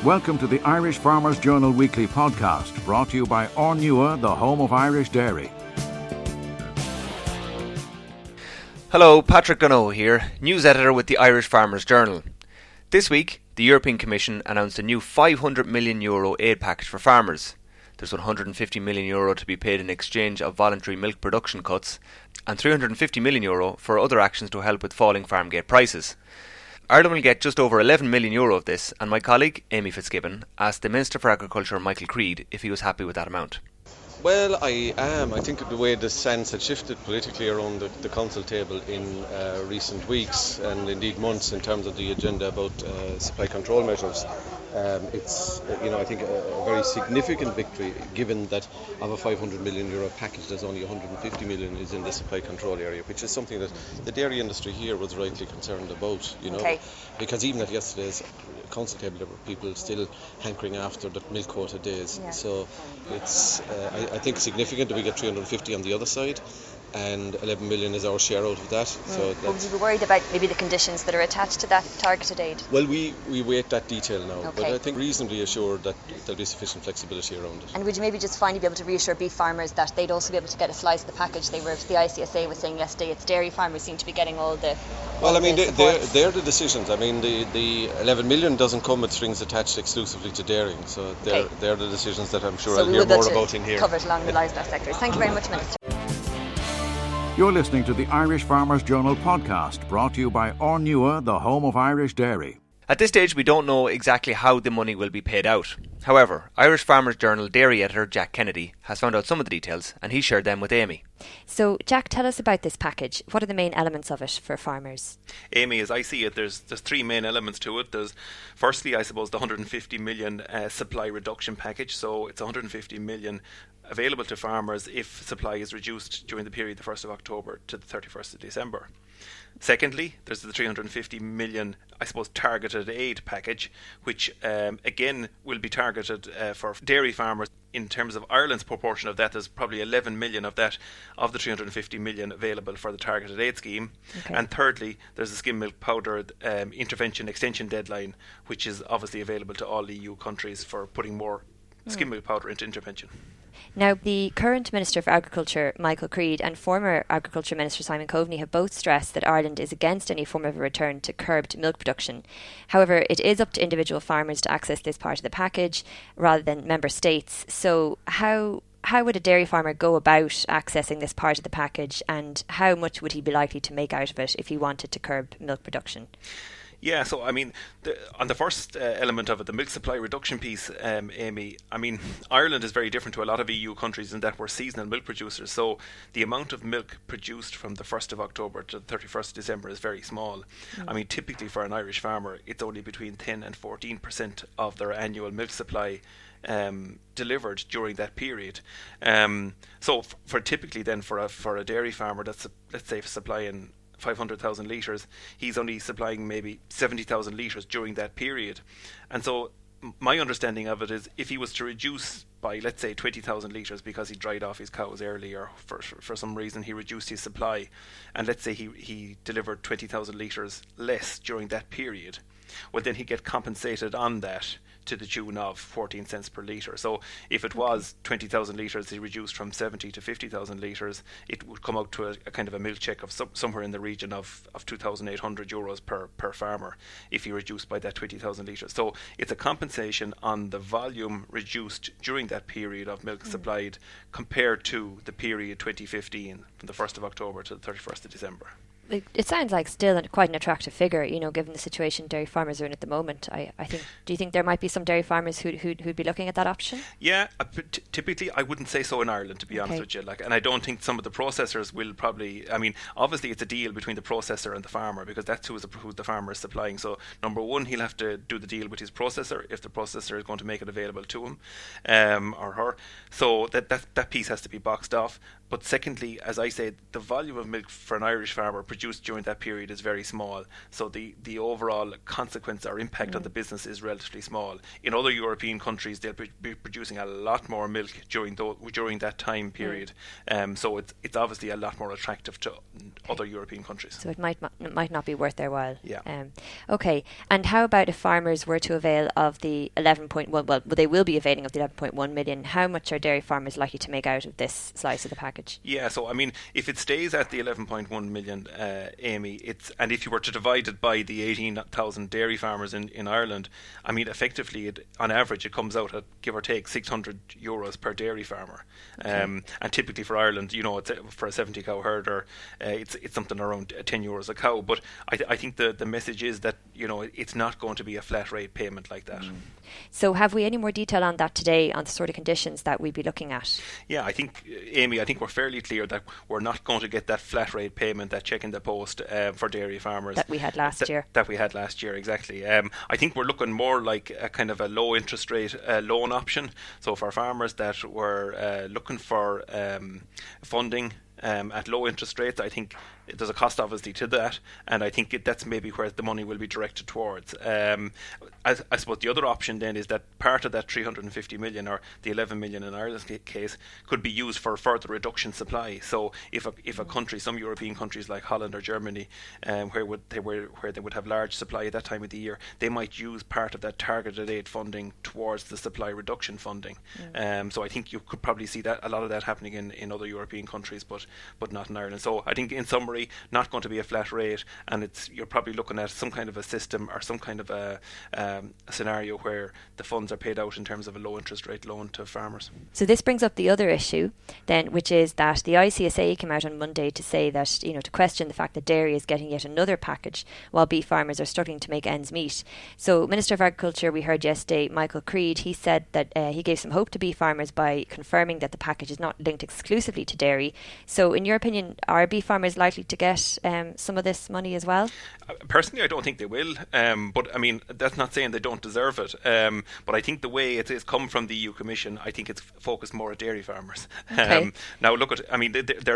Welcome to the Irish Farmers Journal Weekly Podcast, brought to you by Ornua, the home of Irish dairy. Hello, Patrick Gunnow here, news editor with the Irish Farmers Journal. This week, the European Commission announced a new €500 million aid package for farmers. There's €150 million to be paid in exchange of voluntary milk production cuts, and €350 million for other actions to help with falling farm gate prices. Ireland will get just over €11 million of this, and my colleague, Amy Fitzgibbon, asked the Minister for Agriculture, Michael Creed, if he was happy with that amount. Well, I am. I think the way the sands had shifted politically around the council table in recent weeks and indeed months in terms of the agenda about supply control measures, it's I think a very significant victory, given that of a €500 million package, there's only €150 million is in the supply control area, which is something that the dairy industry here was rightly concerned about. Because even at yesterday's council table, there were people still hankering after the milk quota days. Yeah. So it's I think significant that we get 350 on the other side, and 11 million is our share out of that. So would you be worried about maybe the conditions that are attached to that targeted aid? Well, we wait that detail now, okay. But I think reasonably assured that there'll be sufficient flexibility around it. And would you maybe just finally be able to reassure beef farmers that they'd also be able to get a slice of the package? The ICSA was saying yesterday it's dairy farmers seem to be getting all the they're the decisions. I mean, the 11 million doesn't come with strings attached exclusively to dairying, so they're the decisions that I'm sure I'll hear more about in here. Cover it along the livestock sectors. Thank you very much, Minister. You're listening to the Irish Farmers Journal podcast, brought to you by Ornua, the home of Irish dairy. At this stage, we don't know exactly how the money will be paid out. However, Irish Farmers Journal dairy editor Jack Kennedy has found out some of the details, and he shared them with Amy. So, Jack, tell us about this package. What are the main elements of it for farmers? Amy, as I see it, there's three main elements to it. There's, firstly, I suppose, the 150 million supply reduction package. So it's 150 million available to farmers if supply is reduced during the period the 1st of October to the 31st of December. Secondly, there's the 350 million, I suppose, targeted aid package, which again will be targeted for dairy farmers. In terms of Ireland's proportion of that, there's probably 11 million of that, of the 350 million available for the targeted aid scheme. Okay. And thirdly, there's the skim milk powder intervention extension deadline, which is obviously available to all EU countries for putting more skim milk powder into intervention. Now, the current Minister for Agriculture, Michael Creed, and former Agriculture Minister Simon Coveney have both stressed that Ireland is against any form of a return to curbed milk production. However, it is up to individual farmers to access this part of the package rather than member states. So how would a dairy farmer go about accessing this part of the package, and how much would he be likely to make out of it if he wanted to curb milk production? Yeah, so I mean, on the first element of it, the milk supply reduction piece, Amy, I mean, Ireland is very different to a lot of EU countries in that we're seasonal milk producers. So the amount of milk produced from the 1st of October to the 31st of December is very small. I mean, typically for an Irish farmer, it's only between 10 and 14% of their annual milk supply delivered during that period. So for typically then for a dairy farmer that's let's say supplying 500,000 litres, he's only supplying maybe 70,000 litres during that period. And so my understanding of it is, if he was to reduce by, let's say, 20,000 litres because he dried off his cows early, or for some reason he reduced his supply, and let's say he delivered 20,000 litres less during that period, well, then he'd get compensated on that to the tune of 14 cents per litre. So if it was 20,000 litres, he reduced from 70 to 50,000 litres, it would come out to a kind of a milk check of somewhere in the region of €2,800 per farmer if he reduced by that 20,000 litres. So it's a compensation on the volume reduced during that period of milk supplied compared to the period 2015 from the 1st of October to the 31st of December. It sounds like still quite an attractive figure, given the situation dairy farmers are in at the moment. I think. Do you think there might be some dairy farmers who'd be looking at that option? Yeah, typically I wouldn't say so in Ireland, to be honest with you. And I don't think some of the processors will probably. I mean, obviously it's a deal between the processor and the farmer, because that's who the farmer is supplying. So number one, he'll have to do the deal with his processor if the processor is going to make it available to him or her. So that piece has to be boxed off. But secondly, as I said, the volume of milk for an Irish farmer produced during that period is very small. So the overall consequence or impact on the business is relatively small. In other European countries, they'll be producing a lot more milk during that time period. So it's obviously a lot more attractive to other European countries. So it might not be worth their while. Yeah. Okay. And how about if farmers were to avail of the 11.1? Well, they will be availing of the 11.1 million. How much are dairy farmers likely to make out of this slice of the package? Yeah, so I mean, if it stays at the 11.1 million, Amy, and if you were to divide it by the 18,000 dairy farmers in Ireland, I mean, effectively, on average, it comes out at, give or take, €600 per dairy farmer. Okay. And typically for Ireland, it's for a 70 cow herder, it's something around €10 a cow. But I think the message is that it's not going to be a flat rate payment like that. So have we any more detail on that today, on the sort of conditions that we'd be looking at? Yeah, I think, Amy, we're fairly clear that we're not going to get that flat rate payment, that check in the post for dairy farmers that we had last year. That we had last year, exactly. I think we're looking more like a kind of a low interest rate loan option. So for farmers that were looking for funding at low interest rates, I think there's a cost obviously to that, and I think that's maybe where the money will be directed towards. I suppose the other option then is that part of that 350 million, or the 11 million in Ireland's case, could be used for further reduction supply. So if a country, some European countries like Holland or Germany, where they would have large supply at that time of the year, they might use part of that targeted aid funding towards the supply reduction funding. So I think you could probably see that a lot of that happening in other European countries, but not in Ireland. So I think in summary, not going to be a flat rate, and you're probably looking at some kind of a system or some kind of a scenario where the funds are paid out in terms of a low interest rate loan to farmers. So this brings up the other issue then, which is that the ICSA came out on Monday to say that, to question the fact that dairy is getting yet another package while beef farmers are struggling to make ends meet. So Minister of Agriculture, we heard yesterday, Michael Creed, he said that he gave some hope to beef farmers by confirming that the package is not linked exclusively to dairy. So in your opinion, are beef farmers likely to get some of this money as well? Personally, I don't think they will, but I mean, that's not saying they don't deserve it, but I think the way it has come from the EU Commission, I think it's focused more at dairy farmers. Okay. Now look at, I mean, they've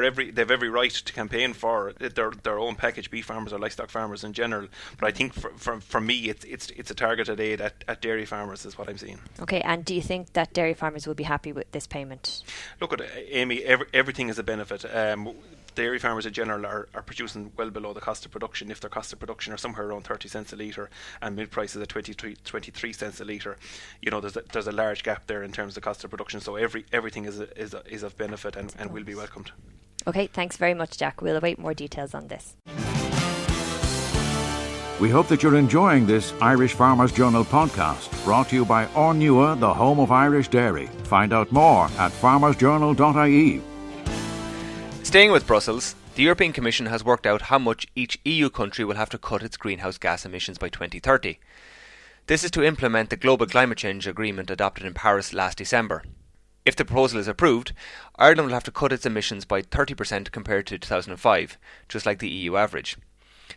every right to campaign for their own package, beef farmers or livestock farmers in general, but I think for me it's a targeted aid at dairy farmers is what I'm seeing. Okay, and do you think that dairy farmers will be happy with this payment? Look at Amy, everything is a benefit. Dairy farmers in general are producing well below the cost of production. If their cost of production are somewhere around 30 cents a litre and milk prices at 23 cents a litre, there's a large gap there in terms of cost of production. So everything is of benefit and will be welcomed. Okay, thanks very much, Jack. We'll await more details on this. We hope that you're enjoying this Irish Farmers Journal podcast, brought to you by Ornua, the home of Irish dairy. Find out more at farmersjournal.ie. Staying with Brussels, the European Commission has worked out how much each EU country will have to cut its greenhouse gas emissions by 2030. This is to implement the global climate change agreement adopted in Paris last December. If the proposal is approved, Ireland will have to cut its emissions by 30% compared to 2005, just like the EU average.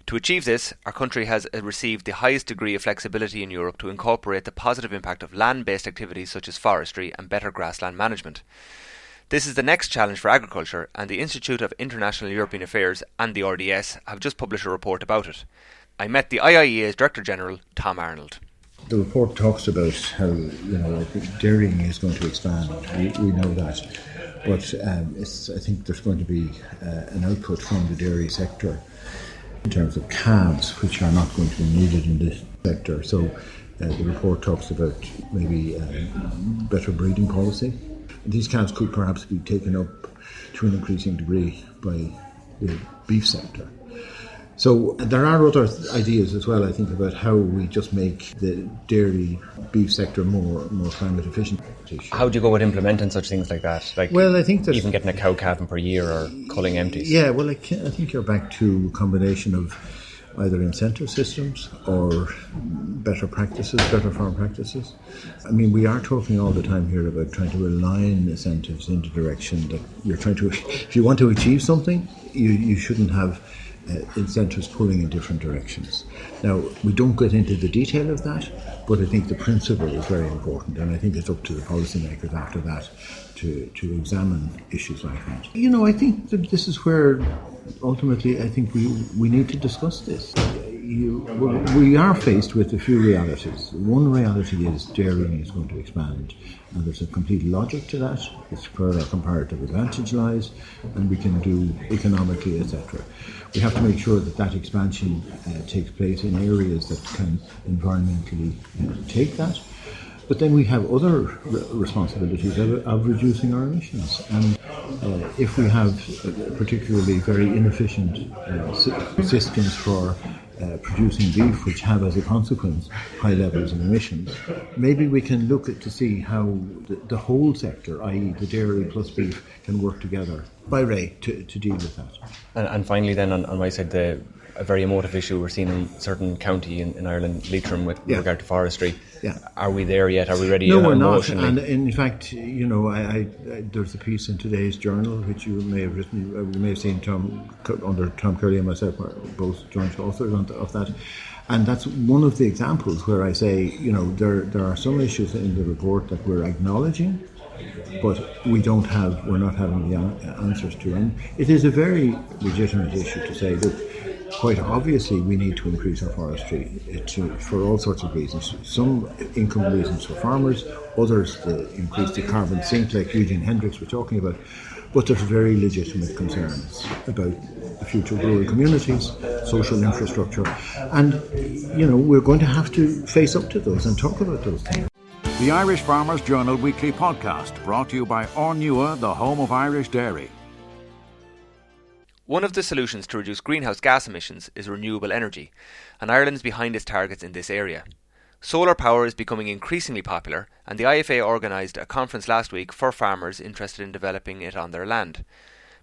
To achieve this, our country has received the highest degree of flexibility in Europe to incorporate the positive impact of land-based activities such as forestry and better grassland management. This is the next challenge for agriculture, and the Institute of International European Affairs and the RDS have just published a report about it. I met the IIEA's Director General, Tom Arnold. The report talks about how dairying is going to expand. We know that, but I think there's going to be an output from the dairy sector in terms of calves, which are not going to be needed in this sector. So the report talks about maybe better breeding policy. These calves could perhaps be taken up to an increasing degree by the beef sector. So there are other ideas as well, I think, about how we just make the dairy beef sector more climate efficient. How do you go with implementing such things like that? Well, I think that even getting a cow calving per year or culling empties. Yeah, well, I think you're back to a combination of either incentive systems or better farm practices. I mean, we are talking all the time here about trying to align incentives in the direction that you're trying to. If you want to achieve something, you shouldn't have incentives pulling in different directions. Now, we don't get into the detail of that, but I think the principle is very important, and I think it's up to the policymakers after that to examine issues like that. I think that this is where ultimately I think we need to discuss this. We are faced with a few realities. One reality is dairying is going to expand, and there's a complete logic to that. It's where our comparative advantage lies, and we can do economically, etc. We have to make sure that expansion takes place in areas that can environmentally take that. But then we have other responsibilities of reducing our emissions. And if we have particularly very inefficient systems for producing beef, which have as a consequence high levels of emissions, maybe we can look to see how the whole sector, i.e. the dairy plus beef, can work together by Ray to deal with that. And finally then on my side, a very emotive issue we're seeing in a certain county in Ireland, Leitrim, with regard to forestry. Yeah. Are we there yet? Are we ready? No, we're not. And in fact, I there's a piece in today's journal which you may have written. You may have seen under Tom Curley and myself, both joint authors of that. And that's one of the examples where I say, there are some issues in the report that we're acknowledging, but we're not having the answers to. And it is a very legitimate issue to say, look, quite obviously we need to increase our forestry for all sorts of reasons. Some income reasons for farmers, others to increase the carbon sink like Eugene Hendricks were talking about. But there's very legitimate concerns about the future of rural communities, social infrastructure, and we're going to have to face up to those and talk about those things. The Irish Farmers Journal Weekly Podcast, brought to you by Ornua, the home of Irish dairy. One of the solutions to reduce greenhouse gas emissions is renewable energy, and Ireland's behind its targets in this area. Solar power is becoming increasingly popular, and the IFA organised a conference last week for farmers interested in developing it on their land.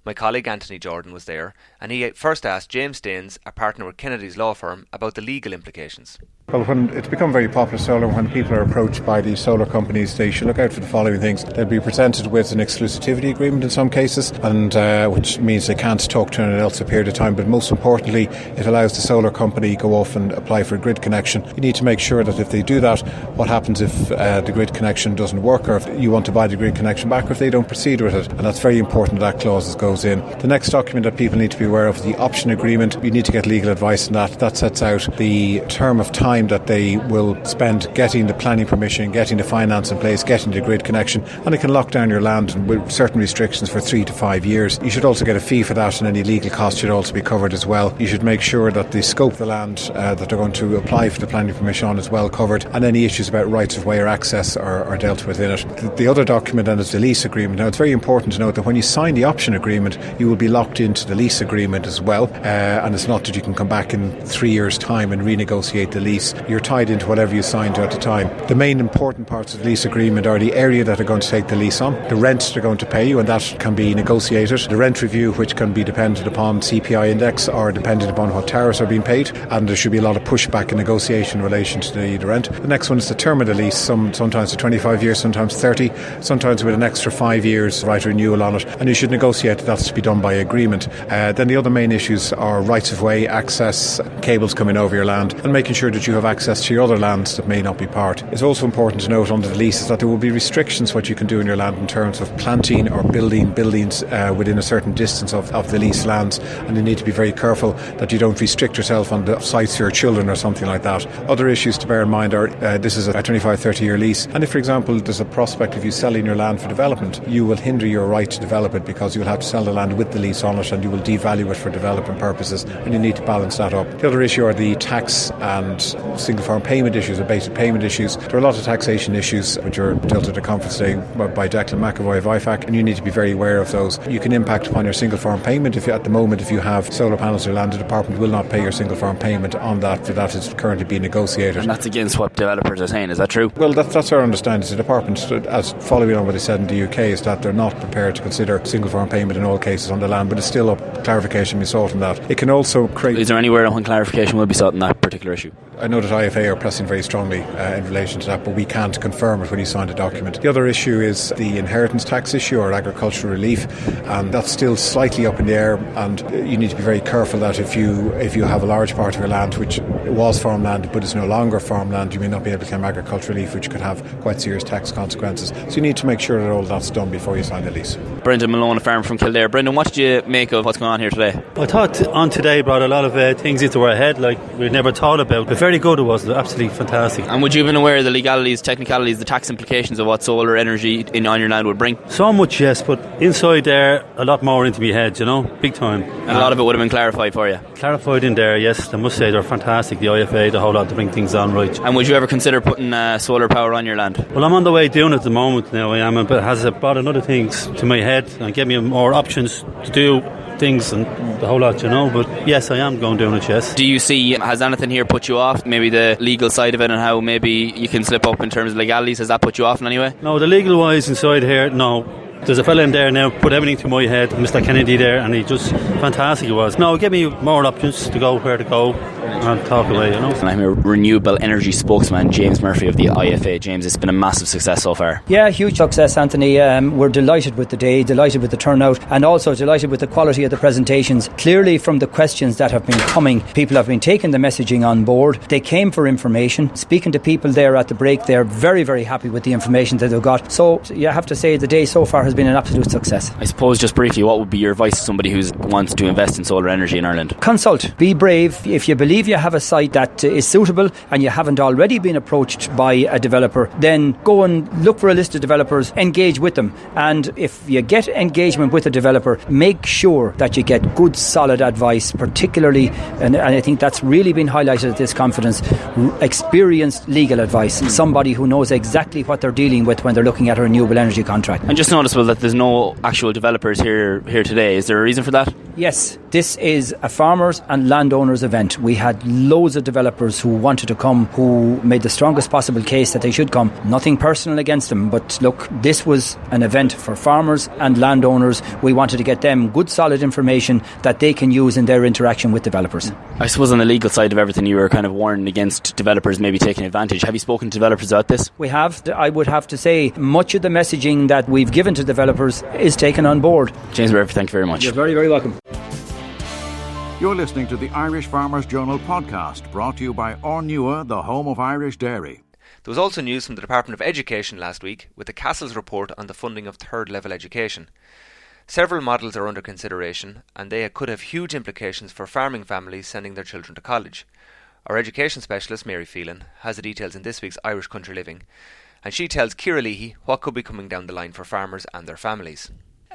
My colleague Anthony Jordan was there, and he first asked James Staines, a partner with Kennedy's law firm, about the legal implications. Well, when it's become very popular solar, when people are approached by these solar companies, they should look out for the following things. They'll be presented with an exclusivity agreement in some cases, and which means they can't talk to anyone else a period of time. But most importantly, it allows the solar company go off and apply for a grid connection. You need to make sure that if they do that, what happens if the grid connection doesn't work, or if you want to buy the grid connection back, or if they don't proceed with it. And that's very important that clause goes in. The next document that people need to be aware of is the option agreement. You need to get legal advice on that. That sets out the term of time that they will spend getting the planning permission, getting the finance in place, getting the grid connection, and it can lock down your land with certain restrictions for 3 to 5 years. You should also get a fee for that, and any legal costs should also be covered as well. You should make sure that the scope of the land that they're going to apply for the planning permission on is well covered, and any issues about rights of way or access are dealt with in it. The other document then is the lease agreement. Now, it's very important to note that when you sign the option agreement, you will be locked into the lease agreement as well, and it's not that you can come back in 3 years' time and renegotiate the lease. You're tied into whatever you signed at the time. The main important parts of the lease agreement are the area that they're going to take the lease on, the rent they're going to pay you, and that can be negotiated, the rent review, which can be dependent upon CPI index or dependent upon what tariffs are being paid, and there should be a lot of pushback and negotiation in relation to the rent. The next one is the term of the lease, sometimes for 25 years, sometimes 30, sometimes with an extra 5 years right renewal on it, and you should negotiate that's to be done by agreement. Then the other main issues are rights of way, access, cables coming over your land, and making sure that you have access to your other lands that may not be part. It's also important to note under the lease is that there will be restrictions what you can do in your land in terms of planting or building buildings within a certain distance of the leased lands, and you need to be very careful that you don't restrict yourself on the sites for your children or something like that. Other issues to bear in mind are this is a 25-30 year lease, and if for example there's a prospect of you selling your land for development, you will hinder your right to develop it because you'll have to sell the land with the lease on it, and you will devalue it for development purposes, and you need to balance that up. The other issue are the tax and single farm payment issues or basic payment issues. There are a lot of taxation issues which are dealt at a conference today by Declan McAvoy of IFAC, and you need to be very aware of those. You can impact upon your single farm payment if at the moment if you have solar panels or land, the department will not pay your single farm payment on that, for that is currently being negotiated. And that's against what developers are saying, is that true? Well, that's our understanding. The department, as following on what they said in the UK, is that they're not prepared to consider single farm payment in all cases on the land, but it's still up clarification being sought on that. It can also create... Is there anywhere when clarification will be sought on that particular issue? I know know that IFA are pressing very strongly in relation to that, but we can't confirm it when you sign the document. The other issue is the inheritance tax issue or agricultural relief, and that's still slightly up in the air, and you need to be very careful that if you have a large part of your land which was farmland but is no longer farmland, you may not be able to claim agricultural relief, which could have quite serious tax consequences. So you need to make sure that all that's done before you sign the lease. Brendan Malone, a farmer from Kildare. Brendan, what did you make of what's going on here today? I thought on today brought a lot of things into our head like we'd never thought about, but very good it was, absolutely fantastic. And would you have been aware of the legalities, technicalities, the tax implications of what solar energy on your land would bring? So much, yes, but inside there a lot more into my head, big time. And a lot of it would have been clarified for you? Clarified in there, yes. I must say they're fantastic, the IFA, the whole lot, to bring things on right. And would you ever consider putting solar power on your land? Well, I'm on the way doing it at the moment now, I am, but it has brought another things to my head and give me more options to do things and the whole lot, but yes, I am going doing it, yes. Do you see, has anything here put you off, maybe the legal side of it and how maybe you can slip up in terms of legalities, has that put you off in any way? No, the legal wise inside here, no. There's a fella in there now, put everything to my head, Mr. Kennedy there, and he just fantastic he was. No, give me more options to go where to go and talk away, And I'm a renewable energy spokesman, James Murphy of the IFA. James, it's been a massive success so far. Yeah, huge success, Anthony. We're delighted with the day, delighted with the turnout, and also delighted with the quality of the presentations. Clearly from the questions that have been coming, people have been taking the messaging on board. They came for information. Speaking to people there at the break, they're very, very happy with the information that they've got. So you have to say the day so far has been an absolute success. I suppose just briefly, what would be your advice to somebody who wants to invest in solar energy in Ireland? Consult. Be brave. If you believe you have a site that is suitable and you haven't already been approached by a developer, then go and look for a list of developers, engage with them, and if you get engagement with a developer, make sure that you get good solid advice, particularly, and I think that's really been highlighted at this conference, experienced legal advice, somebody who knows exactly what they're dealing with when they're looking at a renewable energy contract. And just noticeable that there's no actual developers here today. Is there a reason for that? Yes, this is a farmers and landowners event. We had loads of developers who wanted to come, who made the strongest possible case that they should come. Nothing personal against them, but look, this was an event for farmers and landowners. We wanted to get them good solid information that they can use in their interaction with developers. I suppose on the legal side of everything, you were kind of warning against developers maybe taking advantage. Have you spoken to developers about this? We have. I would have to say much of the messaging that we've given to developers is taken on board. James Murphy, thank you very much. You're very, very welcome. You're listening to the Irish Farmers Journal podcast, brought to you by Ornua, the home of Irish dairy. There was also news from the Department of Education last week with the Castle's report on the funding of third level education. Several models are under consideration and they could have huge implications for farming families sending their children to college. Our education specialist, Mary Phelan, has the details in this week's Irish Country Living, and she tells Ciara Leahy what could be coming down the line for farmers and their families.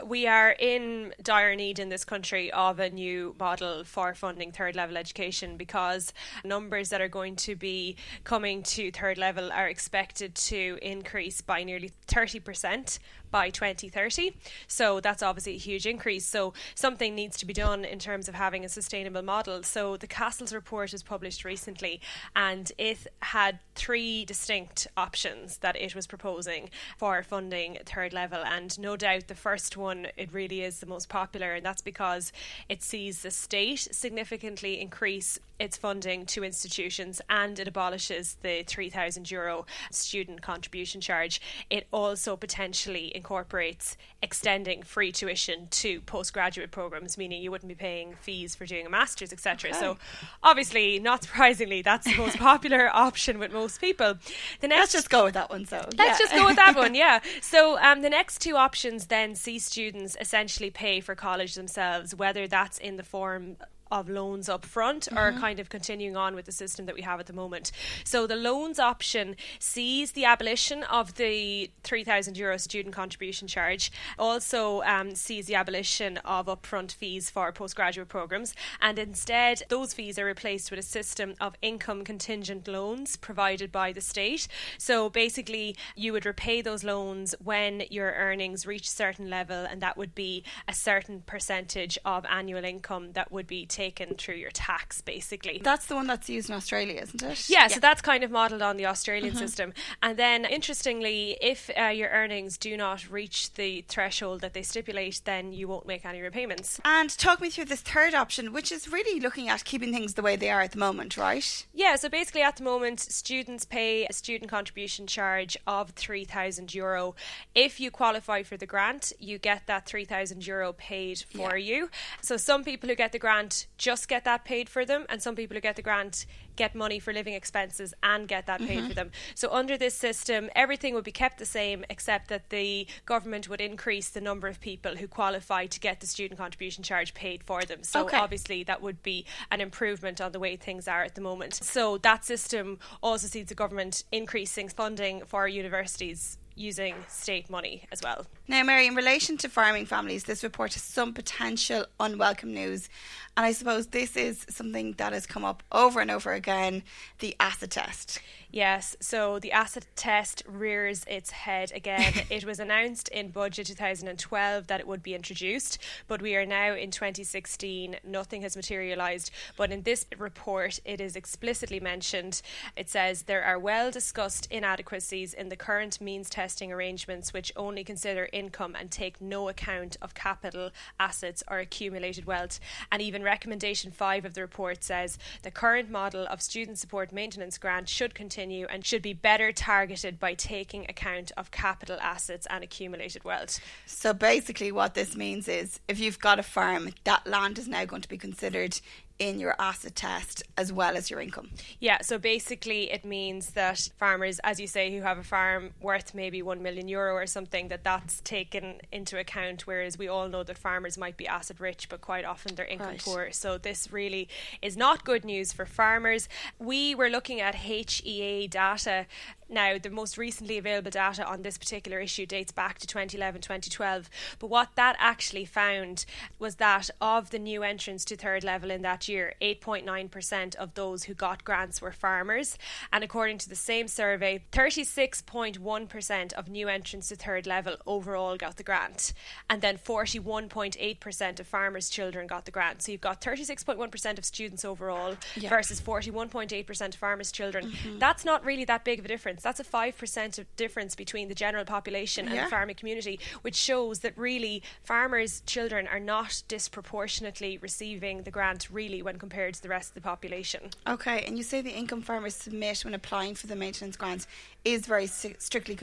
We are in dire need in this country of a new model for funding third level education, because numbers that are going to be coming to third level are expected to increase by nearly 30% by 2030. So that's obviously a huge increase. So something needs to be done in terms of having a sustainable model. So the Castle's report was published recently, and it had three distinct options that it was proposing for funding third level. And no doubt the first one, it really is the most popular, and that's because it sees the state significantly increase its funding to institutions, and it abolishes the €3,000 student contribution charge. It also potentially incorporates extending free tuition to postgraduate programs, meaning you wouldn't be paying fees for doing a master's, etc. Okay. So obviously, not surprisingly, that's the most popular option with most people. Let's just go with that one. Let's just go with that one, yeah. So the next two options then see students essentially pay for college themselves, whether that's in the form of loans up front or kind of continuing on with the system that we have at the moment. So the loans option sees the abolition of the €3,000 student contribution charge, also sees the abolition of upfront fees for postgraduate programs, and instead those fees are replaced with a system of income contingent loans provided by the state. So basically you would repay those loans when your earnings reach a certain level, and that would be a certain percentage of annual income that would be taken taken through your tax, basically. That's the one that's used in Australia, isn't it? Yeah, so that's kind of modelled on the Australian system. And then, interestingly, if your earnings do not reach the threshold that they stipulate, then you won't make any repayments. And talk me through this third option, which is really looking at keeping things the way they are at the moment, right? Yeah, so basically at the moment, students pay a student contribution charge of €3,000. If you qualify for the grant, you get that €3,000 paid for you. So some people who get the grant just get that paid for them, and some people who get the grant get money for living expenses and get that paid for them. So under this system, everything would be kept the same, except that the government would increase the number of people who qualify to get the student contribution charge paid for them. So obviously that would be an improvement on the way things are at the moment. So that system also sees the government increasing funding for universities using state money as well. Now, Mary, in relation to farming families, this report has some potential unwelcome news. And I suppose this is something that has come up over and over again, the acid test. Yes, so the acid test rears its head again. It was announced in budget 2012 that it would be introduced, but we are now in 2016. Nothing has materialised. But in this report, it is explicitly mentioned. It says there are well discussed inadequacies in the current means testing arrangements, which only consider income and take no account of capital, assets or accumulated wealth. And even recommendation 5 of the report says the current model of student support maintenance grant should continue and should be better targeted by taking account of capital, assets and accumulated wealth. So basically what this means is if you've got a farm, that land is now going to be considered in your asset test as well as your income. Yeah, so basically it means that farmers, as you say, who have a farm worth maybe €1 million or something, that's taken into account, whereas we all know that farmers might be asset rich but quite often they're income poor. So this really is not good news for farmers. We were looking at HEA data. Now, the most recently available data on this particular issue dates back to 2011-2012, but what that actually found was that of the new entrants to third level in that year, 8.9% of those who got grants were farmers, and according to the same survey, 36.1% of new entrants to third level overall got the grant, and then 41.8% of farmers' children got the grant. So you've got 36.1% of students overall versus 41.8% of farmers' children. That's not really that big of a difference. That's a 5% difference between the general population and the farming community, which shows that really farmers' children are not disproportionately receiving the grant really when compared to the rest of the population. Okay, and you say the income farmers submit when applying for the maintenance grants is very strictly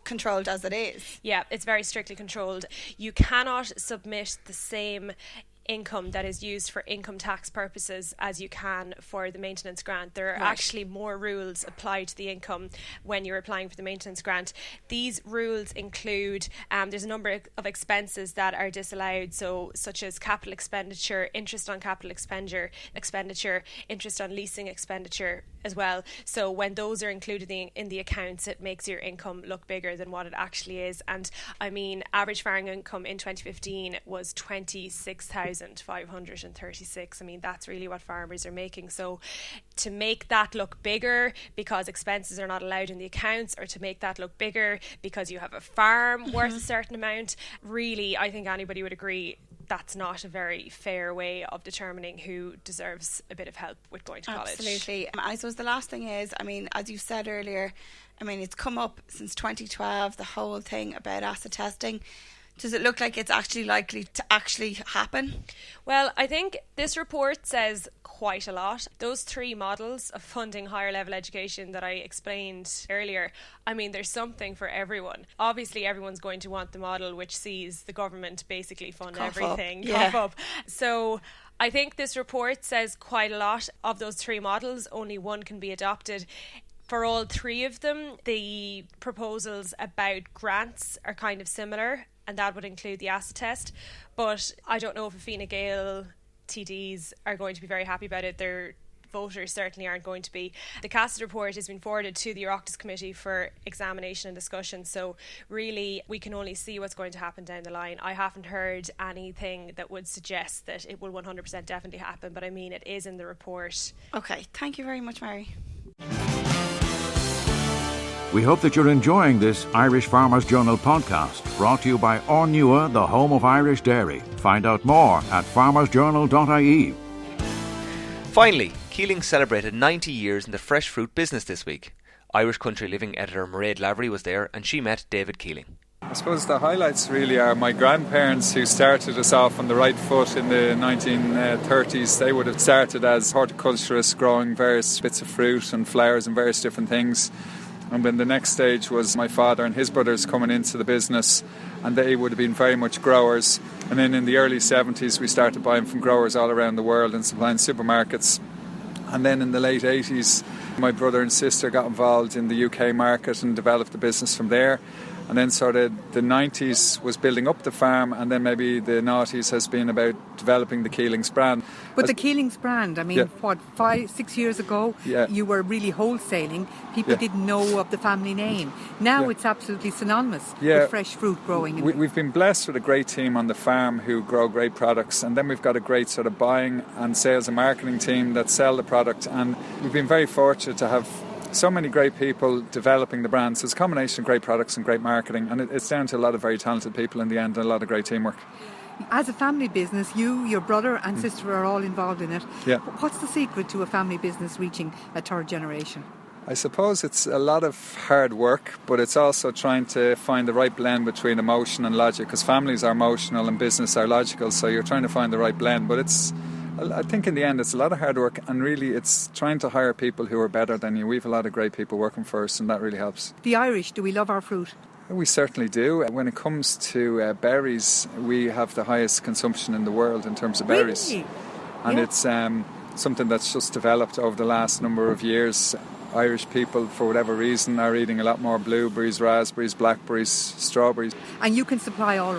controlled as it is. Yeah, it's very strictly controlled. You cannot submit the same income that is used for income tax purposes as you can for the maintenance grant. There are actually more rules applied to the income when you're applying for the maintenance grant. These rules include there's a number of expenses that are disallowed, so such as capital expenditure, interest on capital expenditure, interest on leasing expenditure as well. So when those are included in the accounts, it makes your income look bigger than what it actually is. And I mean, average farming income in 2015 was 26,536. I mean, that's really what farmers are making. So to make that look bigger because expenses are not allowed in the accounts, or to make that look bigger because you have a farm worth a certain amount, really, I think anybody would agree that's not a very fair way of determining who deserves a bit of help with going to college. Absolutely. I suppose the last thing is, I mean, as you said earlier, I mean, it's come up since 2012, the whole thing about acid testing. Does it look like it's actually likely to actually happen? Well, I think this report says quite a lot. Those 3 models of funding higher level education that I explained earlier, I mean, there's something for everyone. Obviously, everyone's going to want the model which sees the government basically fund everything. Cough up. So I think this report says quite a lot. Of those 3 models, only one can be adopted. For all 3 of them, the proposals about grants are kind of similar, and that would include the acid test. But I don't know if Fine Gael TDs are going to be very happy about it. Their voters certainly aren't going to be. The CAST report has been forwarded to the Oireachtas Committee for examination and discussion, so really we can only see what's going to happen down the line. I haven't heard anything that would suggest that it will 100% definitely happen, but I mean, it is in the report. Okay, thank you very much, Mary. We hope that you're enjoying this Irish Farmers Journal podcast, brought to you by Ornua, the home of Irish dairy. Find out more at farmersjournal.ie. Finally, Keelings celebrated 90 years in the fresh fruit business this week. Irish Country Living editor Mairead Lavery was there and she met David Keeling. I suppose the highlights really are my grandparents who started us off on the right foot in the 1930s. They would have started as horticulturists growing various bits of fruit and flowers and various different things. And then the next stage was my father and his brothers coming into the business, and they would have been very much growers. And then in the early 70s we started buying from growers all around the world and supplying supermarkets. And then in the late 80s my brother and sister got involved in the UK market and developed the business from there. And then sort of the 90s was building up the farm, and then maybe the noughties has been about developing the Keelings brand. But the Keelings brand, I mean, 5-6 years ago, you were really wholesaling. People didn't know of the family name. Now it's absolutely synonymous with fresh fruit growing. We've been blessed with a great team on the farm who grow great products, and then we've got a great sort of buying and sales and marketing team that sell the product, and we've been very fortunate to have so many great people developing the brand. So it's a combination of great products and great marketing, and it's down to a lot of very talented people in the end and a lot of great teamwork. As a family business, you, your brother and sister are all involved in it. Yeah. What's the secret to a family business reaching a third generation? I suppose it's a lot of hard work, but it's also trying to find the right blend between emotion and logic, because families are emotional and business are logical, so you're trying to find the right blend. But I think in the end it's a lot of hard work, and really it's trying to hire people who are better than you. We have a lot of great people working for us, and that really helps. The Irish, do we love our fruit? We certainly do. When it comes to berries, we have the highest consumption in the world in terms of berries. Really? And it's something that's just developed over the last number of years. Irish people, for whatever reason, are eating a lot more blueberries, raspberries, blackberries, strawberries. And you can supply all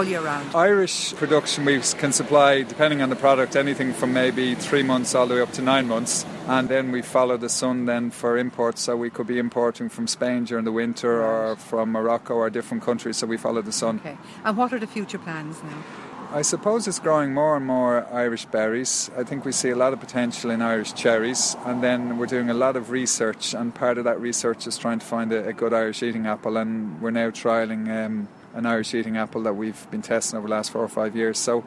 year round? Irish production we can supply, depending on the product, anything from maybe 3 months all the way up to 9 months. And then we follow the sun then for imports, so we could be importing from Spain during the winter or from Morocco or different countries, so we follow the sun. Okay. And what are the future plans now? I suppose it's growing more and more Irish berries. I think we see a lot of potential in Irish cherries, and then we're doing a lot of research, and part of that research is trying to find a good Irish eating apple, and we're now trialling an Irish eating apple that we've been testing over the last 4 or 5 years. So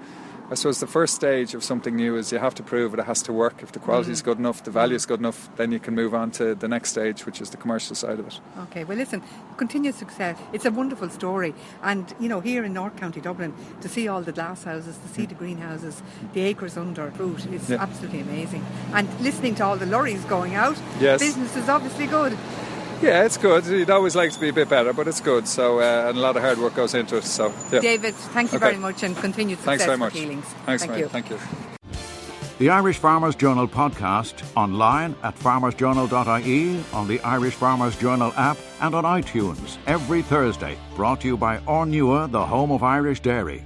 I suppose the first stage of something new is you have to prove it has to work. If the quality is good enough, the value is good enough, then you can move on to the next stage, which is the commercial side of it. Okay, well listen, continued success. It's a wonderful story, and you know, here in North County Dublin, to see all the glass houses, to see the greenhouses, the acres under fruit, it's absolutely amazing. And listening to all the lorries going out, business is obviously good. Yeah, it's good. You'd always like to be a bit better, but it's good. So, and a lot of hard work goes into it. So, David, thank you very much, and continued success very much. for Keelings. Thanks, thank you. Thank you. The Irish Farmers Journal podcast, online at farmersjournal.ie, on the Irish Farmers Journal app and on iTunes every Thursday. Brought to you by Ornua, the home of Irish dairy.